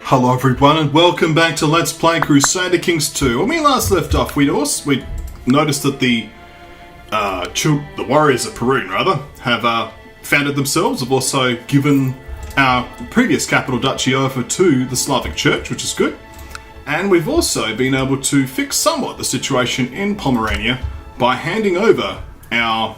Hello everyone and welcome back to Let's Play Crusader Kings 2. When we last left off, we noticed that the warriors of Perun, have founded themselves, have also given our previous capital duchy over to the Slavic Church, which is good. And we've also been able to fix somewhat the situation in Pomerania by handing over our,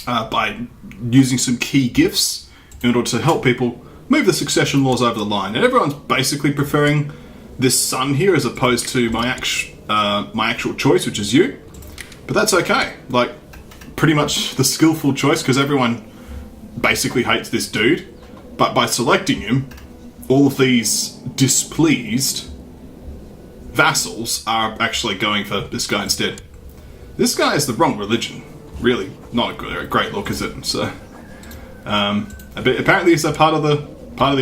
by using some key gifts in order to help people move the succession laws over the line. And everyone's basically preferring this son here as opposed to my actual choice, which is you. But that's okay. Like, pretty much the skillful choice, because everyone basically hates this dude. But by selecting him, all of these displeased vassals are actually going for this guy instead. This guy is the wrong religion. Really, not a great look, is it? So, apparently he's a part of the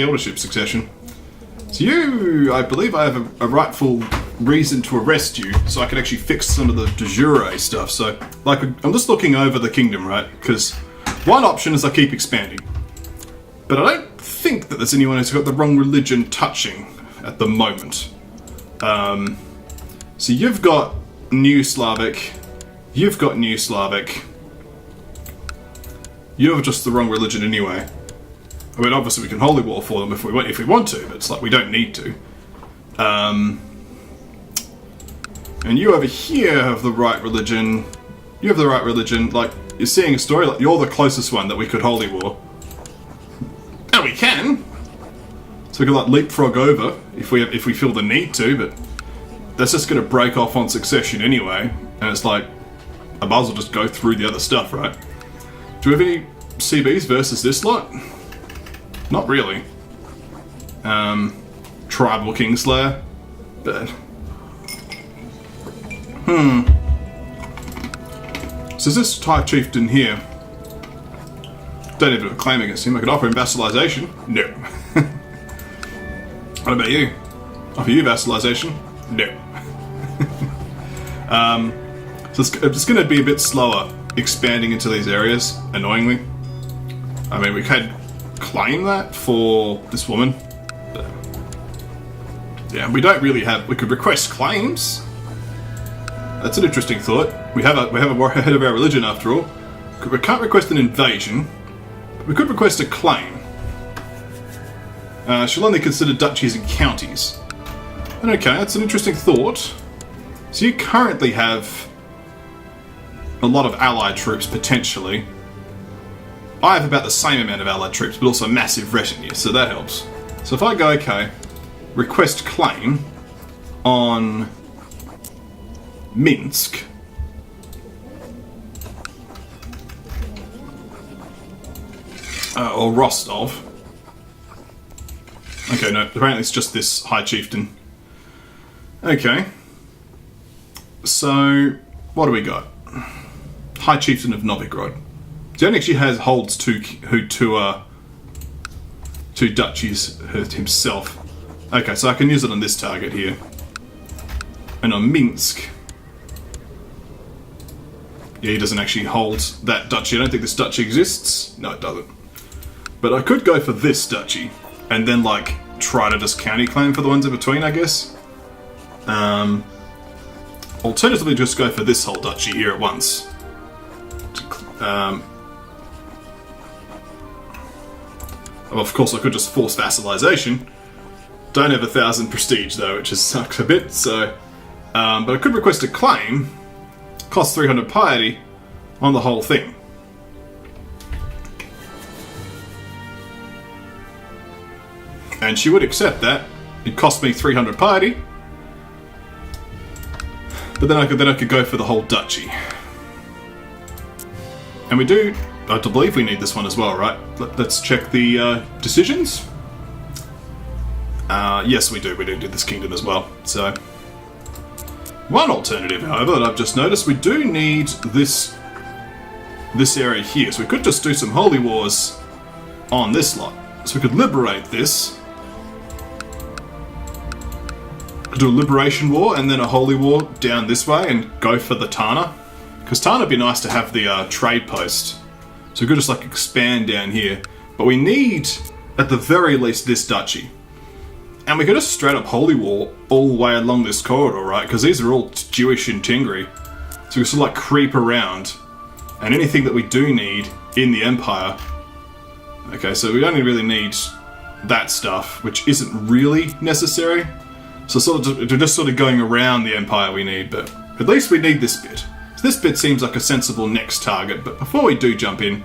eldership succession. So you, I believe I have a rightful reason to arrest you, so I can actually fix some of the de jure stuff. So, like, I'm just looking over the kingdom, right? Because one option is I keep expanding. But I don't think that there's anyone who's got the wrong religion touching at the moment. So you've got New Slavic, you've got New Slavic. You have just the wrong religion anyway. I mean, obviously we can holy war for them if we want to, but it's like we don't need to. And you over here have the right religion. You have the right religion. Like, you're seeing a story, like you're the closest one that we could holy war. And we can. So we can like leapfrog over if we feel the need to, but that's just going to break off on succession anyway. And it's like, I might as well just go through the other stuff, right? Do we have any CBs versus this lot? Not really. Tribal Kingslayer. But so this Thai chieftain here, don't even have a claim against him. I could offer him vassalization. No. What about you? Offer you vassalization? No. So it's going to be a bit slower expanding into these areas, annoyingly. I mean, we could claim that for this woman. But yeah, we don't really have... We could request claims. That's an interesting thought. We have a war head of our religion after all. We can't request an invasion. But we could request a claim. She'll only consider duchies and counties. And okay, that's an interesting thought. So you currently have a lot of allied troops, potentially. I have about the same amount of allied troops, but also massive retinue, so that helps. So if I go, okay, request claim on Minsk. Or Rostov. Okay, no, apparently it's just this High Chieftain. Okay. So, what do we got? High Chieftain of Novigrad. So he only actually holds two duchies himself. Okay, so I can use it on this target here. And on Minsk... Yeah, he doesn't actually hold that duchy. I don't think this duchy exists. No, it doesn't. But I could go for this duchy. And then, like, try to just county claim for the ones in between, I guess. Alternatively, just go for this whole duchy here at once. Well, of course, I could just force vassalization. Don't have 1,000 prestige, though, which just sucks a bit, so... but I could request a claim. Cost 300 piety on the whole thing. And she would accept that. It cost me 300 piety. But then I could go for the whole duchy. And we do... I believe we need this one as well, right? Let's check the decisions. Yes, we do. We do this kingdom as well. So, one alternative, however, that I've just noticed, we do need this area here. So we could just do some holy wars on this lot. So we could liberate this. Could do a liberation war and then a holy war down this way and go for the Tana. Because Tana would be nice to have the trade post. So we could just like expand down here. But we need, at the very least, this duchy. And we could just straight up holy war all the way along this corridor, right? Because these are all Jewish and Tingri. So we can sort of like creep around. And anything that we do need in the Empire... Okay, so we only really need that stuff, which isn't really necessary. So we're just sort of going around the Empire we need, but at least we need this bit. So this bit seems like a sensible next target, but before we do jump in,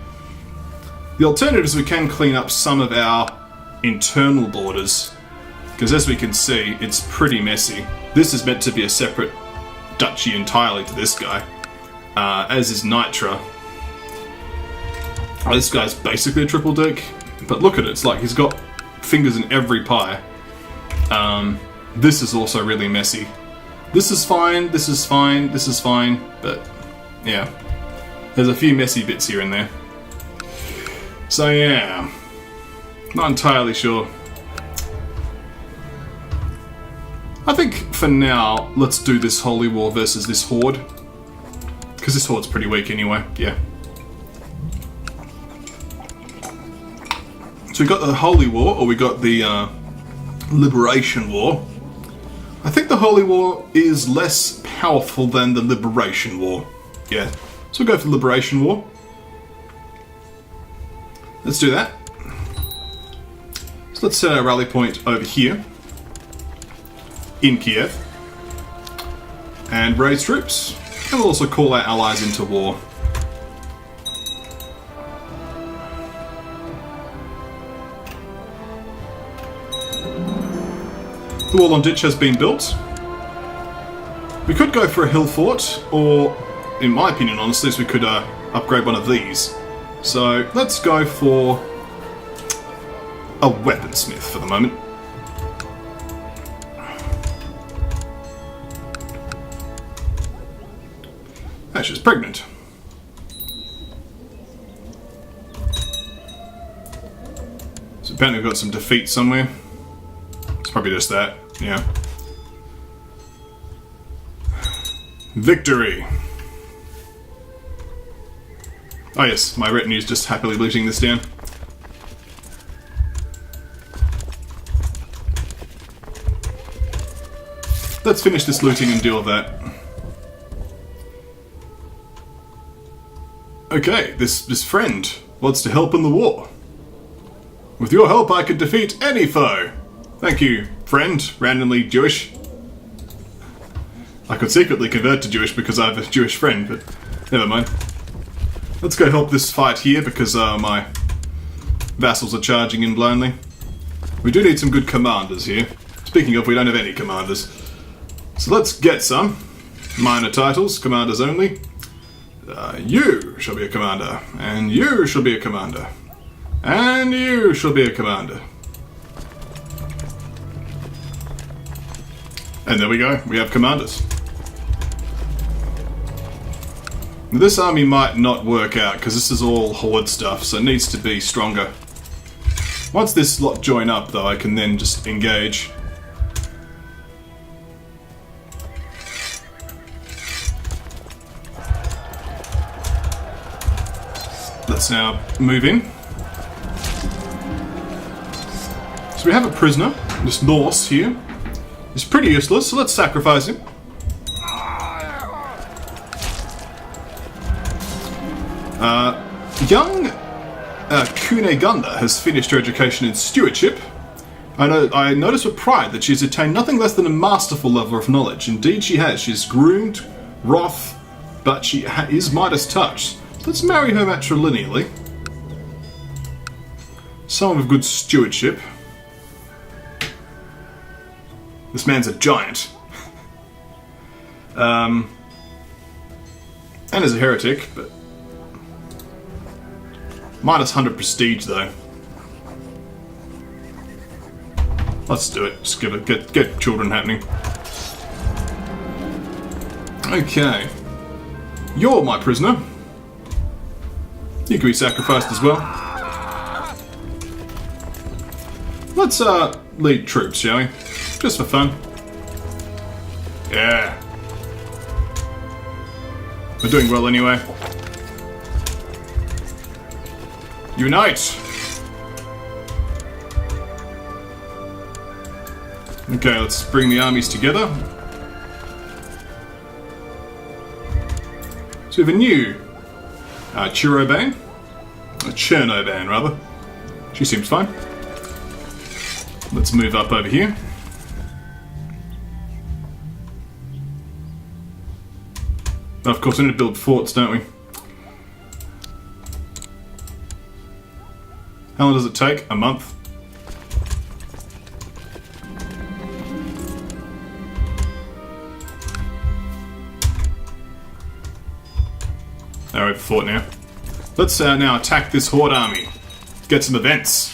the alternative is we can clean up some of our internal borders, because as we can see, it's pretty messy. This is meant to be a separate duchy entirely to this guy, as is Nitra. Oh, this guy's basically a triple dick, but look at it, it's like he's got fingers in every pie. This is also really messy. This is fine, this is fine, this is fine, but yeah. There's a few messy bits here and there. So yeah, not entirely sure. I think for now, let's do this Holy War versus this Horde. Because this Horde's pretty weak anyway, yeah. So we got the Holy War, or we got the Liberation War. I think the Holy War is less powerful than the Liberation War. Yeah, so we'll go for the Liberation War. Let's do that. So let's set our rally point over here, in Kiev, and raise troops. And we'll also call our allies into war. The wall on ditch has been built. We could go for a hill fort, or, in my opinion, honestly, we could upgrade one of these. So let's go for a weaponsmith for the moment. Oh, she's pregnant. So apparently we've got some defeat somewhere. It's probably just that, yeah. Victory! Oh yes, my retinue's just happily looting this down. Let's finish this looting and deal with that. Okay, this friend wants to help in the war. With your help I could defeat any foe. Thank you, friend, randomly Jewish. I could secretly convert to Jewish because I have a Jewish friend, but never mind. Let's go help this fight here because my vassals are charging in blindly. We do need some good commanders here. Speaking of, we don't have any commanders. So let's get some. Minor titles, commanders only. You shall be a commander, and you shall be a commander, and you shall be a commander. And there we go, we have commanders. This army might not work out, because this is all horde stuff, so it needs to be stronger. Once this lot join up, though, I can then just engage. Let's now move in. So we have a prisoner, this Norse here. He's pretty useless, so let's sacrifice him. Young Kunegunda has finished her education in stewardship. I notice with pride that she's attained nothing less than a masterful level of knowledge. Indeed she has. She's groomed, wrath, but she is Midas touch. Let's marry her matrilineally. Someone with good stewardship. This man's a giant. And is a heretic, but... Minus 100 prestige, though. Let's do it. Just get children happening. Okay. You're my prisoner. You can be sacrificed as well. Let's lead troops, shall we? Just for fun. Yeah. We're doing well anyway. Unite! Okay, let's bring the armies together. So we have a new Churobane. A Chernobane, rather. She seems fine. Let's move up over here. Of course, we need to build forts, don't we? How long does it take? A month? Alright, we have a fort now. Let's now attack this Horde army. Get some events.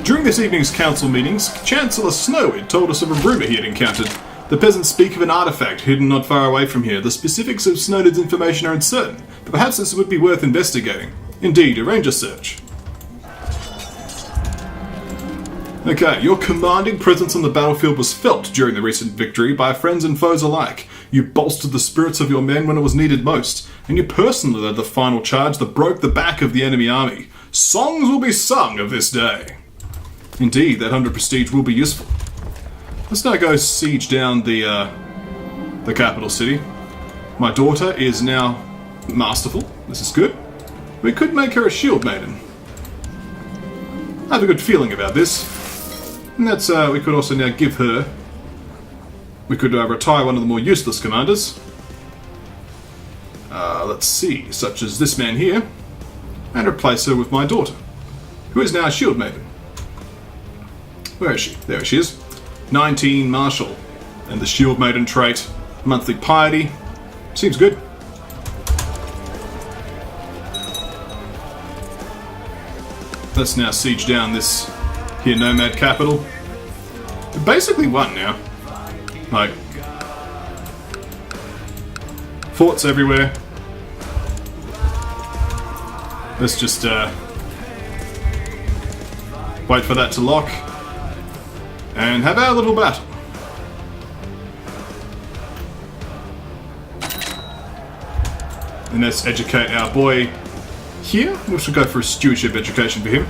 During this evening's council meetings, Chancellor Snowwood told us of a rumour he had encountered. The peasants speak of an artifact hidden not far away from here. The specifics of Snowden's information are uncertain, but perhaps this would be worth investigating. Indeed, arrange a search. Okay, your commanding presence on the battlefield was felt during the recent victory by friends and foes alike. You bolstered the spirits of your men when it was needed most, and you personally led the final charge that broke the back of the enemy army. Songs will be sung of this day. Indeed, that 100 prestige will be useful. Let's now go siege down the capital city. My daughter is now masterful. This is good. We could make her a shield maiden. I have a good feeling about this. And that's, we could also now give her... We could retire one of the more useless commanders. Let's see, such as this man here. And replace her with my daughter, who is now a shield maiden. Where is she? There she is. 19 martial. And the shield maiden trait. Monthly piety. Seems good. Let's now siege down this here nomad capital. We've basically won now. Like, forts everywhere. Let's just wait for that to lock and have our little battle. And let's educate our boy here. We should go for a stewardship education for him.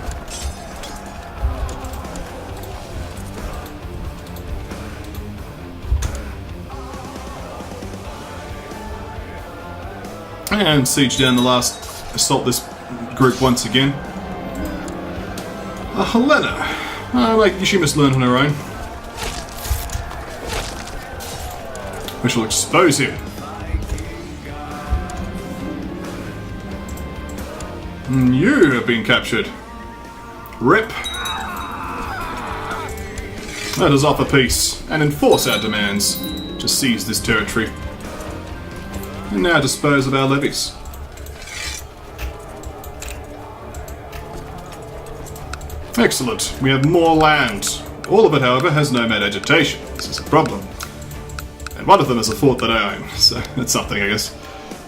And siege down the last, assault this group once again. Helena. She must learn on her own. We shall expose him. You have been captured. Rip. Let us offer peace and enforce our demands to seize this territory. And now dispose of our levies. Excellent. We have more land. All of it, however, has nomad agitation. This is a problem. And one of them is a fort that I own, so that's something, I guess.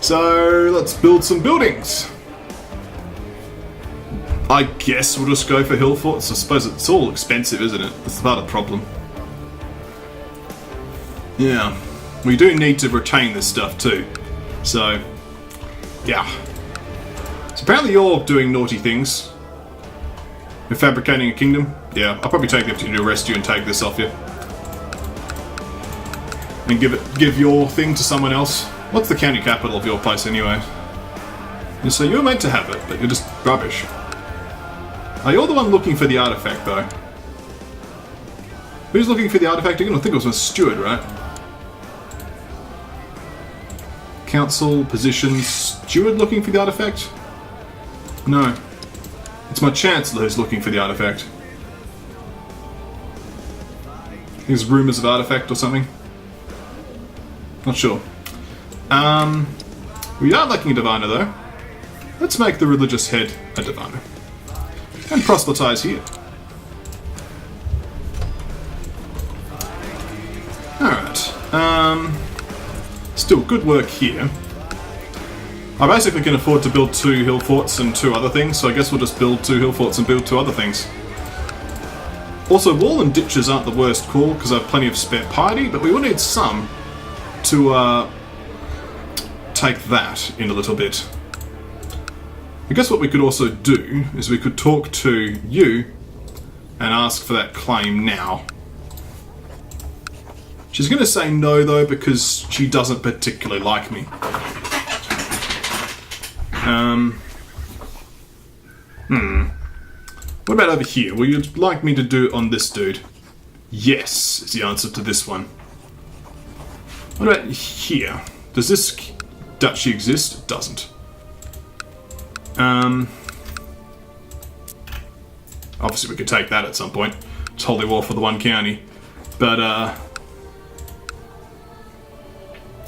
So let's build some buildings. I guess we'll just go for hill forts. I suppose it's all expensive, isn't it? That's part of the problem. Yeah. We do need to retain this stuff too. So, yeah. So apparently you're doing naughty things. You're fabricating a kingdom. Yeah, I'll probably take the opportunity to arrest you and take this off you. And give your thing to someone else. What's the county capital of your place anyway? And so you're meant to have it, but you're just rubbish. Oh, you're the one looking for the artifact, though. Who's looking for the artifact again? I think it was my steward, right? Council, positions, steward looking for the artifact? No. It's my chancellor who's looking for the artifact. There's rumours of artifact or something. Not sure. We are lacking a diviner, though. Let's make the religious head a diviner. And proselytize here. Alright. Still, good work here. I basically can afford to build 2 hill forts and 2 other things, so I guess we'll just build 2 hill forts and build 2 other things. Also, wall and ditches aren't the worst call, because I have plenty of spare piety, but we will need some to take that in a little bit. I guess what we could also do is we could talk to you and ask for that claim now. She's going to say no though because she doesn't particularly like me. What about over here? Will you like me to do it on this dude? Yes, is the answer to this one. What about here? Does this duchy exist? It doesn't. Obviously we could take that at some point. It's holy war for the one county. But,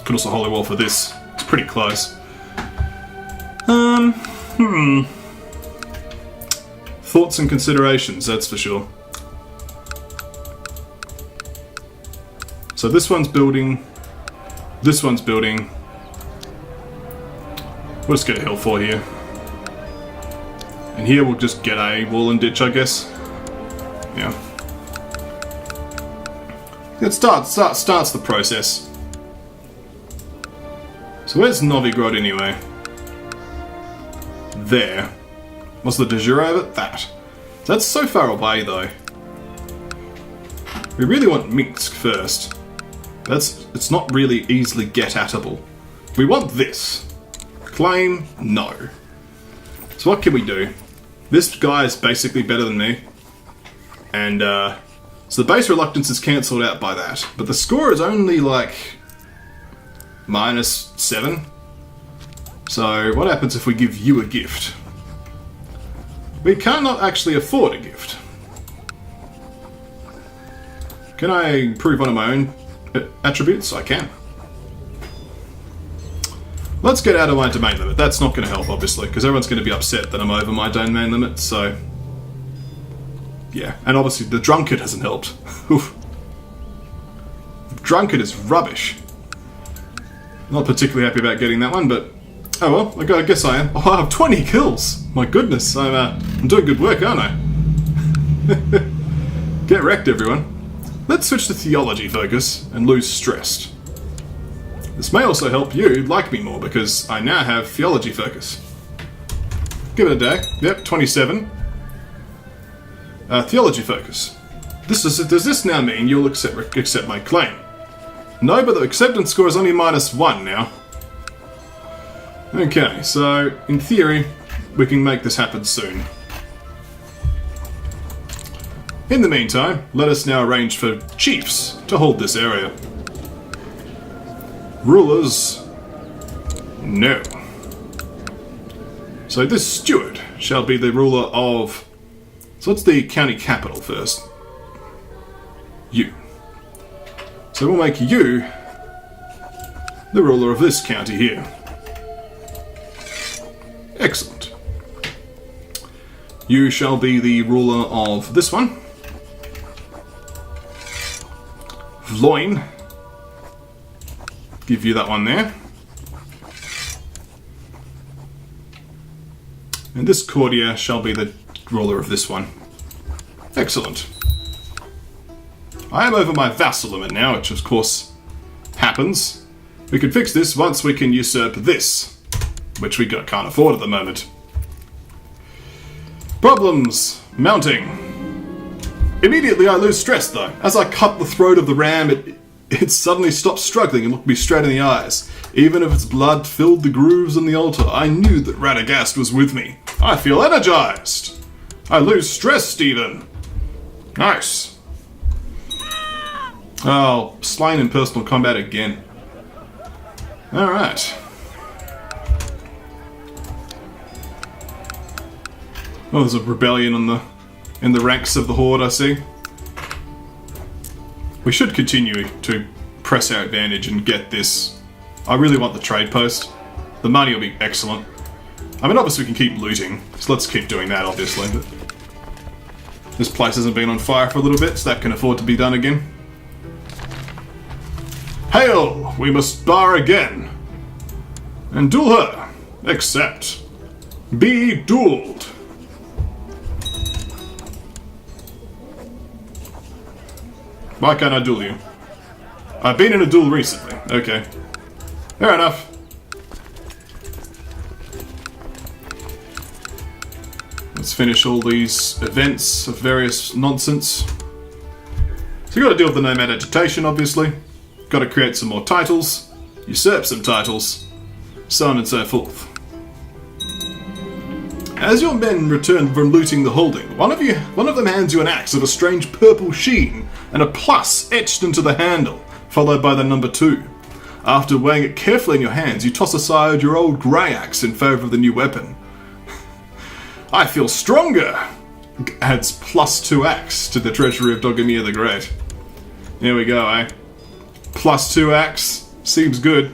could also holy war for this. It's pretty close. Thoughts and considerations, that's for sure. So this one's building. This one's building. We'll just get a hill fort here. And here we'll just get a wall and ditch, I guess. Yeah. It starts the process. So where's Novigrad anyway? There. What's the de jure of it? That. That's so far away though. We really want Minsk first. It's not really easily get-atable. We want this. Claim? No. So what can we do? This guy is basically better than me. And, so the base reluctance is cancelled out by that. But the score is only, like, -7. So, what happens if we give you a gift? We cannot actually afford a gift. Can I improve one of my own attributes? I can. Let's get out of my domain limit. That's not going to help, obviously, because everyone's going to be upset that I'm over my domain limit, so... yeah, and obviously the drunkard hasn't helped. Oof. The drunkard is rubbish. Not particularly happy about getting that one, but... oh well, I guess I am. Oh, I have 20 kills! My goodness, I'm doing good work, aren't I? Get wrecked, everyone. Let's switch to theology focus and lose stressed. This may also help you like me more because I now have theology focus. Give it a day. Yep, 27. Theology focus. Does this now mean you'll accept my claim? No, but the acceptance score is only -1 now. Okay, so in theory, we can make this happen soon. In the meantime, let us now arrange for chiefs to hold this area. Rulers, no. So this steward shall be the ruler of... so what's the county capital first? You. So we'll make you the ruler of this county here. Excellent. You shall be the ruler of this one. Vloin. Give you that one there. And this courtier shall be the ruler of this one. Excellent. I am over my vassal limit now, which of course happens. We can fix this once we can usurp this, which we can't afford at the moment. Problems mounting. Immediately I lose stress though. As I cut the throat of the ram, it suddenly stopped struggling and looked me straight in the eyes. Even if its blood filled the grooves on the altar, I knew that Radagast was with me. I feel energized. I lose stress, Stephen. Nice. Oh, slain in personal combat again. Alright. Oh, there's a rebellion in the ranks of the Horde, I see. We should continue to press our advantage and get this. I really want the trade post. The money will be excellent. I mean, obviously we can keep looting, so let's keep doing that, obviously. But this place hasn't been on fire for a little bit, so that can afford to be done again. Hail! We must bar again. And duel her. Accept. Be duelled. Why can't I duel you? I've been in a duel recently. Okay. Fair enough. finish all these events of various nonsense. So you got to deal with the nomad agitation, obviously. Got to create some more titles, usurp some titles, so on and so forth. As your men return from looting the holding, one of them hands you an axe of a strange purple sheen and a plus etched into the handle, followed by the number 2. After weighing it carefully in your hands, you toss aside your old grey axe in favour of the new weapon. I feel stronger! Adds +2 axe to the treasury of Dogomir the Great. Here we go, eh? +2 axe. Seems good.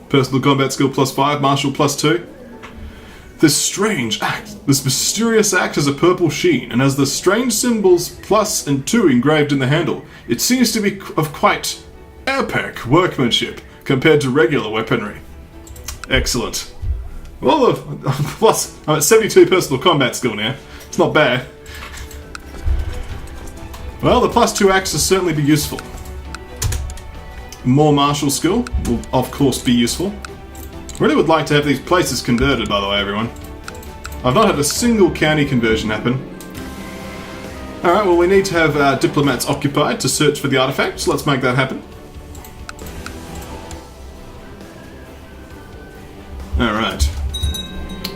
Personal combat skill +5, martial +2. This strange axe, this mysterious axe has a purple sheen and has the strange symbols + and 2 engraved in the handle. It seems to be of quite epic workmanship compared to regular weaponry. Excellent. Well, plus, I'm at 72 personal combat skill now. It's not bad. Well, the +2 axe will certainly be useful. More martial skill will, of course, be useful. Really would like to have these places converted, by the way, everyone. I've not had a single county conversion happen. Alright, well, we need to have diplomats occupied to search for the artifact, so let's make that happen. Alright.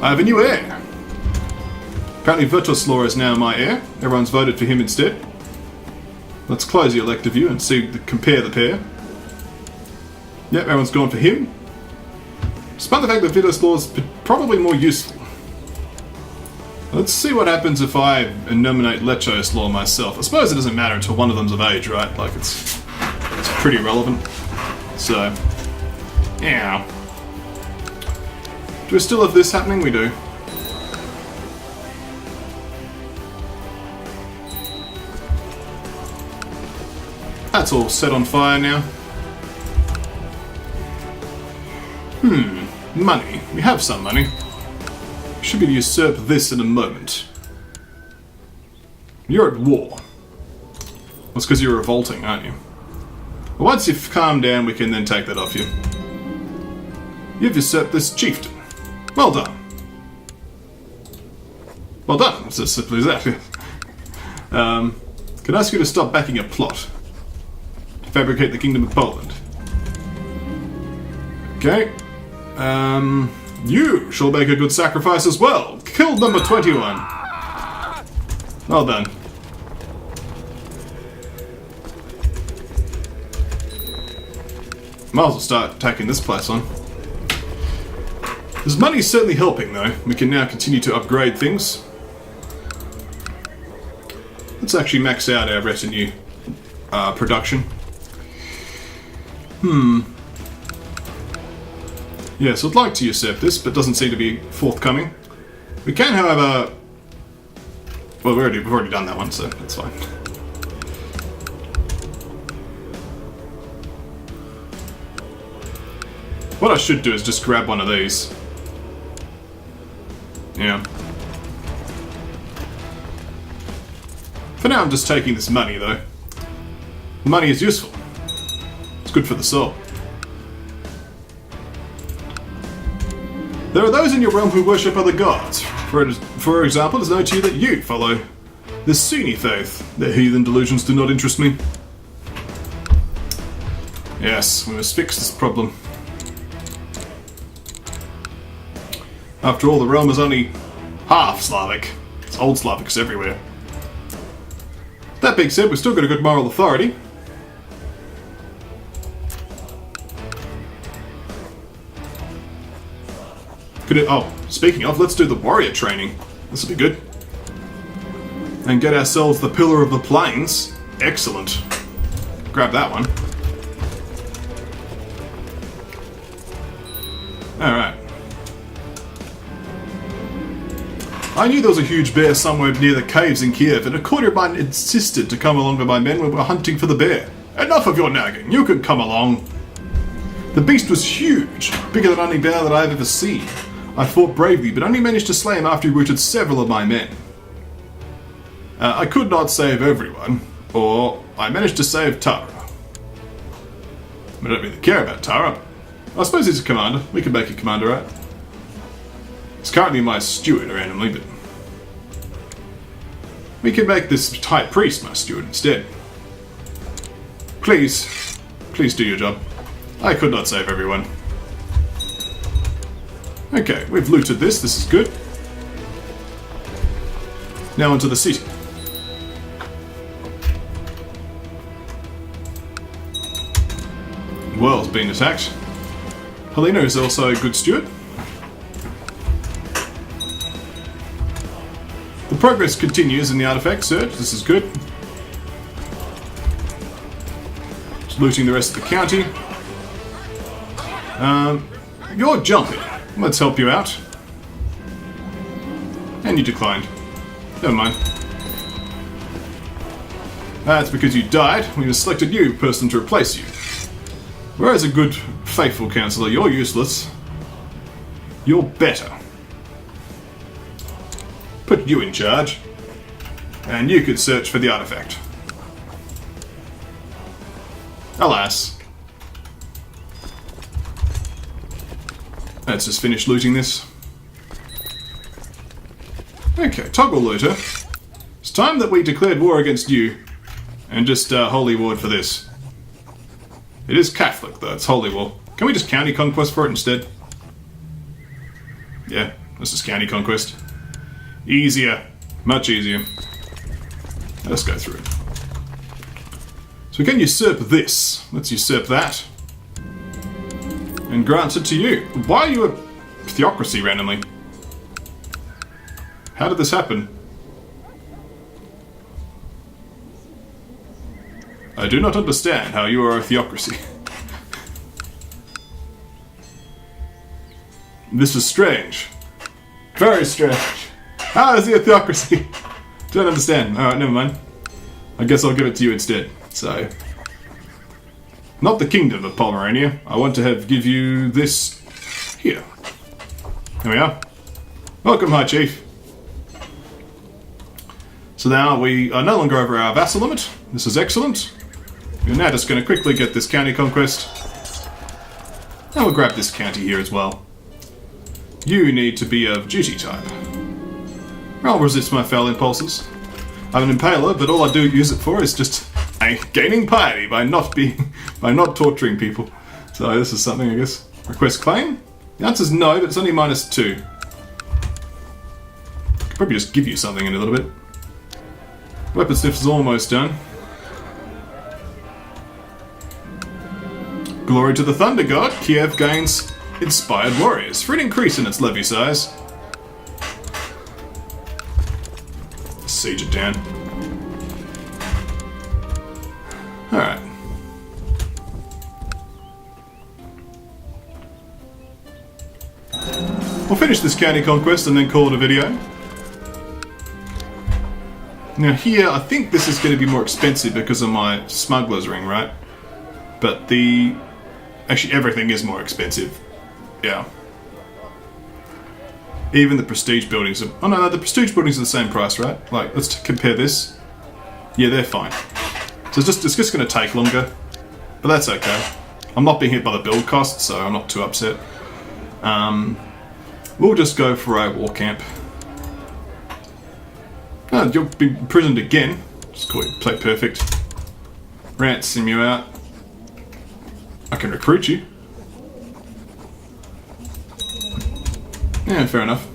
I have a new heir. Apparently Virtuslaw is now my heir. Everyone's voted for him instead. Let's close the elective view and compare the pair. Yep, everyone's gone for him. Despite the fact that Virtuslaw is probably more useful. Let's see what happens if I nominate Lechoslaw myself. I suppose it doesn't matter until one of them's of age, right? Like, it's pretty relevant. So, yeah. Do we still have this happening? We do. That's all set on fire now. Money. We have some money. Should be able to usurp this in a moment. You're at war. That's because you're revolting, aren't you? Well, once you've calmed down, we can then take that off you. You've usurped this chieftain. Well done. Well done. It's as simple as that. Can I ask you to stop backing a plot? To fabricate the Kingdom of Poland. Okay. You shall make a good sacrifice as well. Kill number 21. Well done. Might as well start attacking this place on. This money's certainly helping, though. We can now continue to upgrade things. Let's actually max out our retinue production. Yes, I'd like to usurp this, but doesn't seem to be forthcoming. We can, however... Well, we've already done that one, so that's fine. What I should do is just grab one of these. Yeah. For now, I'm just taking this money, though. Money is useful. It's good for the soul. There are those in your realm who worship other gods. For example, it's known to you that you follow the Sunni faith. Their heathen delusions do not interest me. Yes, we must fix this problem. After all, the realm is only half Slavic. It's old Slavics everywhere. That being said, we've still got a good moral authority. Oh, speaking of, let's do the warrior training. This will be good. And get ourselves the Pillar of the Plains. Excellent. Grab that one. Alright. I knew there was a huge bear somewhere near the caves in Kiev, and a courtier of mine insisted to come along with my men when we were hunting for the bear. Enough of your nagging. You can come along. The beast was huge, bigger than any bear that I've ever seen. I fought bravely, but only managed to slay him after he routed several of my men. I could not save everyone, or I managed to save Tara. I don't really care about Tara. I suppose he's a commander. We can make a commander, right? He's currently my steward randomly, but... We can make this High Priest my steward instead. Please, please do your job. I could not save everyone. Okay, we've looted this. This is good. Now onto the city. World's been attacked. Helena is also a good steward. The progress continues in the artifact search. This is good. Just looting the rest of the county. You're jumping. Let's help you out. And you declined. Never mind. That's because you died. We just selected you, person, to replace you. Whereas a good, faithful counsellor, you're useless. You're better. Put you in charge. And you could search for the artifact. Alas. Let's just finish looting this. Okay, toggle looter. It's time that we declared war against you. And just holy ward for this. It is Catholic though, it's holy war. Can we just county conquest for it instead? Yeah, this is county conquest. Easier. Much easier. Let's go through it. So we can usurp this. Let's usurp that. And grant it to you. Why are you a theocracy randomly? How did this happen? I do not understand how you are a theocracy. This is strange. Very strange. How is he a theocracy? Don't understand. Alright, never mind. I guess I'll give it to you instead. So, not the kingdom of Pomerania. I want to give you this here. There we are. Welcome, High Chief. So now we are no longer over our vassal limit. This is excellent. We're now just going to quickly get this county conquest. And we'll grab this county here as well. You need to be of duty type. I'll resist my foul impulses. I'm an impaler, but all I do use it for is just gaining piety by not torturing people. So this is something, I guess. Request claim? The answer's no, but it's only -2. Could probably just give you something in a little bit. Weapon sniff is almost done. Glory to the Thunder God. Kiev gains inspired warriors for an increase in its levy size. Siege it down. Alright. We'll finish this county conquest and then call it a video. Now here, I think this is going to be more expensive because of my smuggler's ring, right? But actually everything is more expensive. Yeah. Even the prestige buildings are... Oh no, the prestige buildings are the same price, right? Like, let's compare this. Yeah, they're fine. So it's just going to take longer. But that's okay. I'm not being hit by the build costs, so I'm not too upset. We'll just go for a war camp. Oh, you'll be imprisoned again. Just call it play perfect. Ransom you out. I can recruit you. Yeah, fair enough.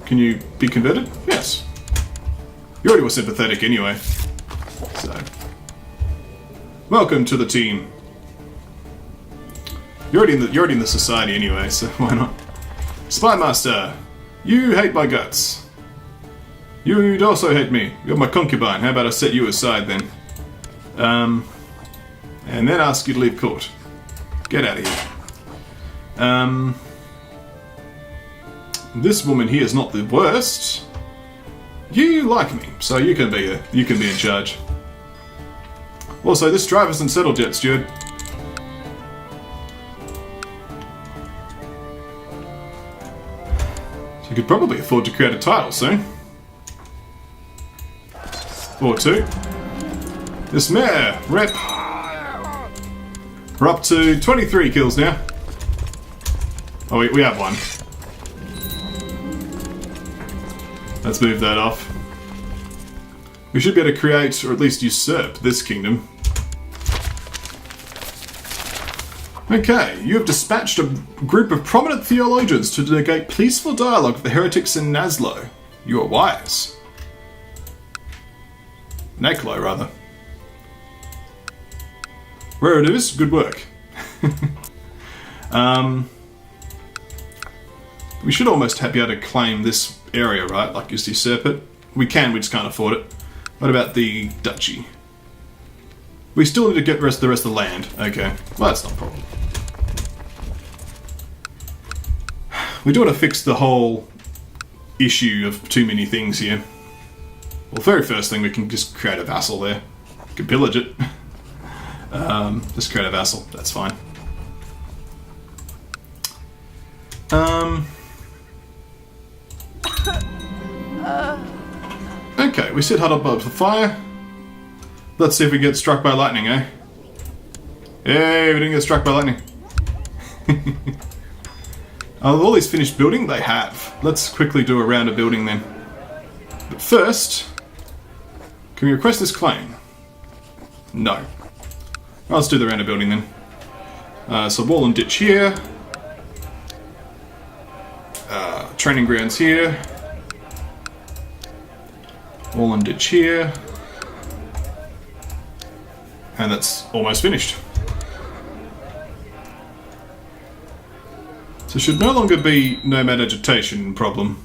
Can you be converted? Yes. You already were sympathetic anyway. So. Welcome to the team. You're already in the society anyway, so why not? Spy Master, you hate my guts. You'd also hate me. You're my concubine. How about I set you aside then? And then ask you to leave court. Get out of here. This woman here is not the worst. You like me, so you can be in charge. Also, this drive isn't settled yet, steward. So you could probably afford to create a title soon. Or two. This mare, rep. We're up to 23 kills now. Oh, we have one. Let's move that off. We should be able to create, or at least usurp, this kingdom. Okay, you have dispatched a group of prominent theologians to negate peaceful dialogue with the heretics in Naslo. You are wise. Naklo, rather. Where it is, good work. We should almost be able to claim this area, right? Like, just usurp it. We can, we just can't afford it. What about the duchy? We still need to get the rest of the land. Okay, well, that's not a problem. We do want to fix the whole issue of too many things here. Well, very first thing, we can just create a vassal there. We can pillage it. Just create a vassal, that's fine. Okay, we set huddle above the fire. Let's see if we get struck by lightning, eh? Hey, we didn't get struck by lightning. All these finished building? They have. Let's quickly do a round of building then. But first, can we request this claim? No. Well, let's do the round of building then. So wall and ditch here. Training grounds here. Wall and ditch here. And that's almost finished. So should no longer be nomad agitation problem.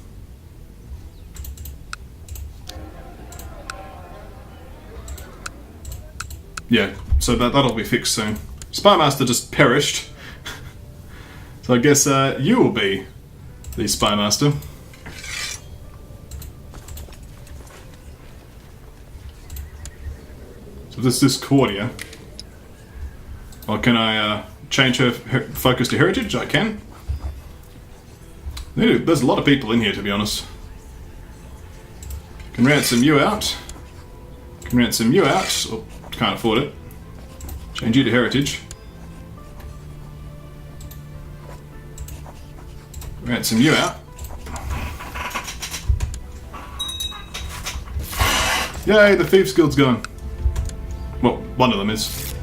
Yeah, so that'll be fixed soon. Spymaster just perished. So I guess you will be the Spymaster. So this is Cordia. Well, can I change her focus to heritage? I can. There's a lot of people in here, to be honest. Can ransom you out. Can ransom you out. Oh, can't afford it. Change you to heritage. Ransom you out. Yay, the Thieves Guild's gone. Well, one of them is.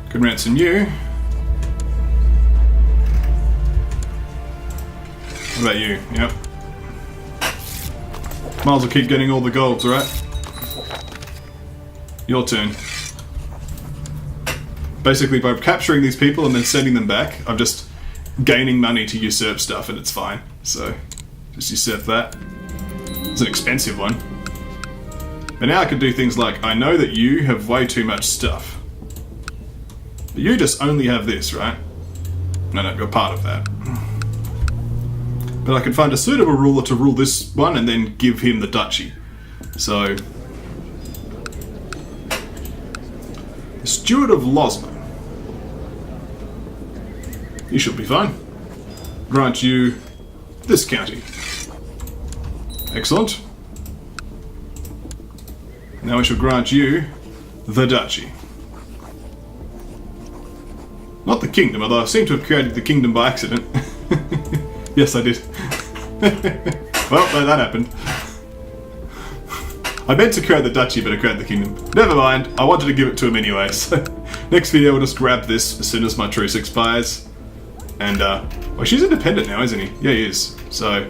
Can ransom you. What about you? Yep. Might as well keep getting all the golds, right? Your turn. Basically, by capturing these people and then sending them back, I'm just gaining money to usurp stuff, and it's fine. So, just usurp that. It's an expensive one. But now I can do things like, I know that you have way too much stuff. But you just only have this, right? No, you're part of that. But I can find a suitable ruler to rule this one and then give him the duchy. So... the Steward of Losman. You should be fine. Grant you this county. Excellent. Now we shall grant you the duchy. Not the kingdom, although I seem to have created the kingdom by accident. Yes, I did. Well, no, that happened. I meant to create the duchy, but I created the kingdom. Never mind, I wanted to give it to him anyway, so... next video we'll just grab this as soon as my truce expires. And, well, she's independent now, isn't he? Yeah, he is. So...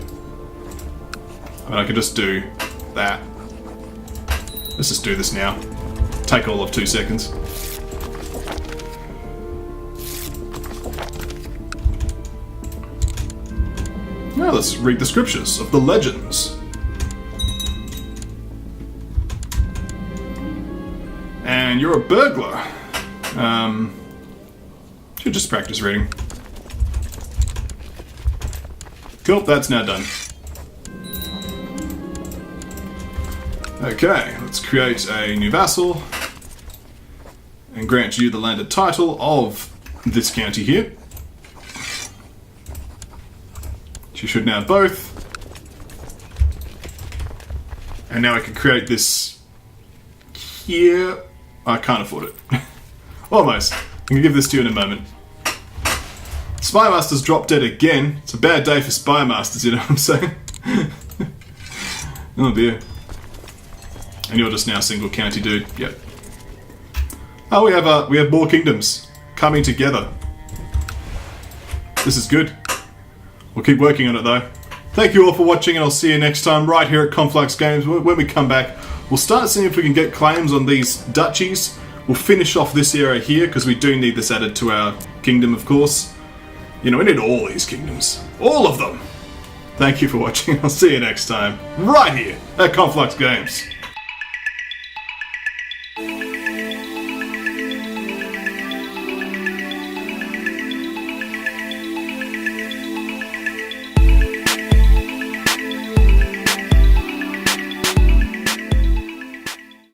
I mean, I could just do that. Let's just do this now. Take all of 2 seconds. Now let's read the scriptures of the legends. And you're a burglar. Should just practice reading. Cool, that's now done. Okay, let's create a new vassal and grant you the landed title of this county here. You should now have both. And now I can create this here. I can't afford it. Almost. I'm going to give this to you in a moment. Spymaster's dropped dead again. It's a bad day for Spymasters, you know what I'm saying? Oh dear. And you're just now single county dude. Yep. Oh, we have more kingdoms coming together. This is good. We'll keep working on it though. Thank you all for watching, and I'll see you next time right here at KonfluxGames. When we come back, we'll start seeing if we can get claims on these duchies. We'll finish off this area here, because we do need this added to our kingdom, of course. You know, we need all these kingdoms. All of them! Thank you for watching. I'll see you next time, right here at KonfluxGames.